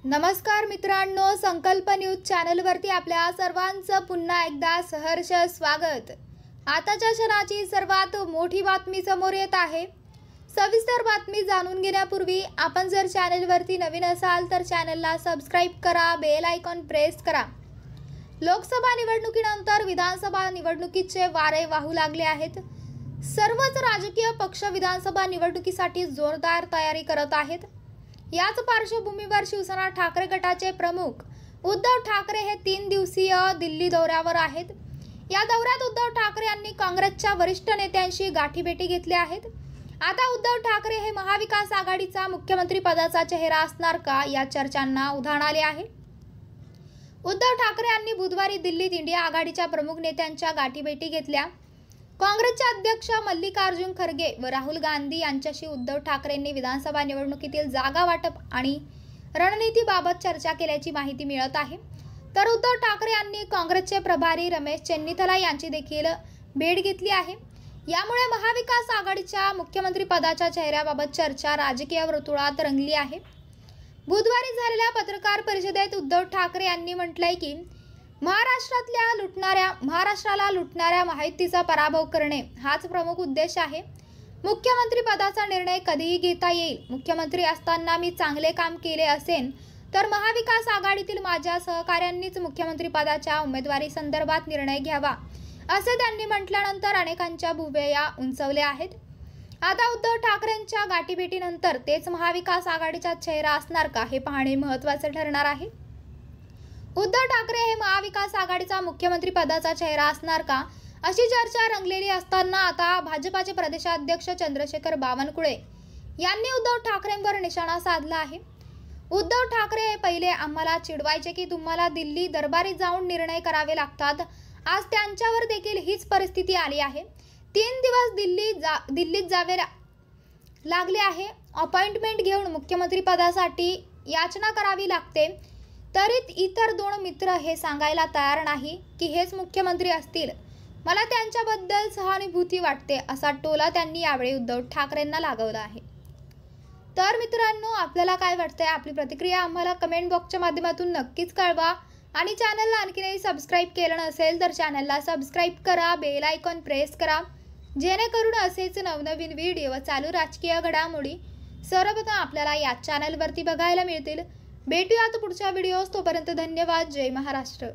नमस्कार मित्रांनो, संकल्प न्यूज चॅनलवरती आपल्या सर्वांचं पुन्हा एकदा सहर्ष स्वागत। आताच्या क्षणाची सर्वात मोठी बातमी समोर येत आहे। सविस्तर बातमी जाणून घेण्यापूर्वी आपण जर चॅनलवरती नवीन असाल तर चॅनलला सबस्क्राइब करा, बेल आयकॉन प्रेस करा। लोकसभा निवडणुकीनंतर विधानसभा निवडणुकीचे वारे वाहू लागले आहेत। सर्वच राजकीय पक्ष विधानसभा निवडणुकीसाठी जोरदार तयारी करत आहेत। याच पार्श्वभूमीवर शिवसेना ठाकरे गटाचे प्रमुख उद्धव ठाकरे हे 3 दिवसीय दिल्ली दौऱ्यावर आहेत। या दौऱ्यात उद्धव ठाकरे यांनी काँग्रेसच्या वरिष्ठ नेत्यांशी गाठीभेटी घेतल्या आहेत। आता उद्धव ठाकरे हे महाविकास आघाडीचा मुख्यमंत्री पदाचा चेहरा असणार का, या चर्चांना उधाण आले आहे। उद्धव ठाकरे यांनी बुधवारी दिल्लीत इंडिया आघाडीच्या प्रमुख नेत्यांच्या गाठीभेटी घेतल्या। काँग्रेसचे अध्यक्ष मल्लिकार्जुन खरगे व राहुल गांधी यांच्याशी उद्धव ठाकरेंनी विधानसभा निवडणुकीतील जागा वाटप आणि रणनीतीबाबत चर्चा केल्याची माहिती मिळत आहे। तर उद्धव ठाकरे यांनी काँग्रेसचे प्रभारी रमेश चेन्निथला यांची देखील भेट घेतली आहे। यामुळे महाविकास आघाडीच्या मुख्यमंत्री पदाच्या चेहऱ्याबाबत चर्चा राजकीय वर्तुळात रंगली आहे। बुधवारी झालेल्या पत्रकार परिषदेत उद्धव ठाकरे यांनी म्हटलंय की महाराष्ट्राला लुटणाऱ्या महायुतीचा पराभव करणे हाच प्रमुख उद्देश आहे। मुख्यमंत्री पदाचा निर्णय कधीही घेता येईल। मुख्यमंत्री असताना मी चांगले काम केले असेल तर महाविकास आघाडीतील माझ्या सहकाऱ्यांनीच मुख्यमंत्री पदाच्या उमेदवारी संदर्भात निर्णय घ्यावा, असे त्यांनी म्हटल्यानंतर अनेकांच्या भुवया उंचावल्या आहेत। आता उद्धव ठाकरेंच्या गाठीभेटीनंतर तेच महाविकास आघाडीचा चेहरा असणार का, हे पाहणे महत्त्वाचे ठरणार आहे। उद्धव ठाकरे हे महाविकास आघाडीचा मुख्यमंत्री पदाचा चेहरा असणार का, अशी चर्चा रंगलेली असताना आता भाजपाचे प्रदेशाध्यक्ष चंद्रशेखर बावनकुळे यांनी उद्धव ठाकरेंवर निशाणा साधला आहे। उद्धव ठाकरे हे पहिले आम्हाला चिडवायचे की तुम्हाला दिल्ली दरबारी जाऊन निर्णय करावे लागतात। आज त्यांच्यावर देखील हीच परिस्थिती आली आहे। 3 दिवस दिल्लीत जावे लागले आहे। अपॉइंटमेंट घेऊन मुख्यमंत्री पदासाठी याचना करावी लागते। तरी इतर 2 मित्र हे सांगायला तयार नाही की हेच मुख्यमंत्री असतील। मला त्यांच्याबद्दल सहानुभूती वाटते, असा टोला त्यांनी यावेळी उद्धव ठाकरेंना लागवला आहे। तर मित्रांनो, आपल्याला काय वाटतंय, आपली प्रतिक्रिया आम्हाला कमेंट बॉक्सच्या माध्यमातून नक्कीच कळवा। आणि चॅनलला आणखीनही सबस्क्राइब केलं नसेल तर चॅनलला सबस्क्राइब करा, बेल आयकॉन प्रेस करा, जेणेकरून असेच नवनवीन व्हिडिओ व चालू राजकीय घडामोडी सर्वप्रथम आपल्याला या चॅनलवरती बघायला मिळतील। भेटूयात पुढच्या व्हिडिओस, तोपर्यंत धन्यवाद। जय महाराष्ट्र।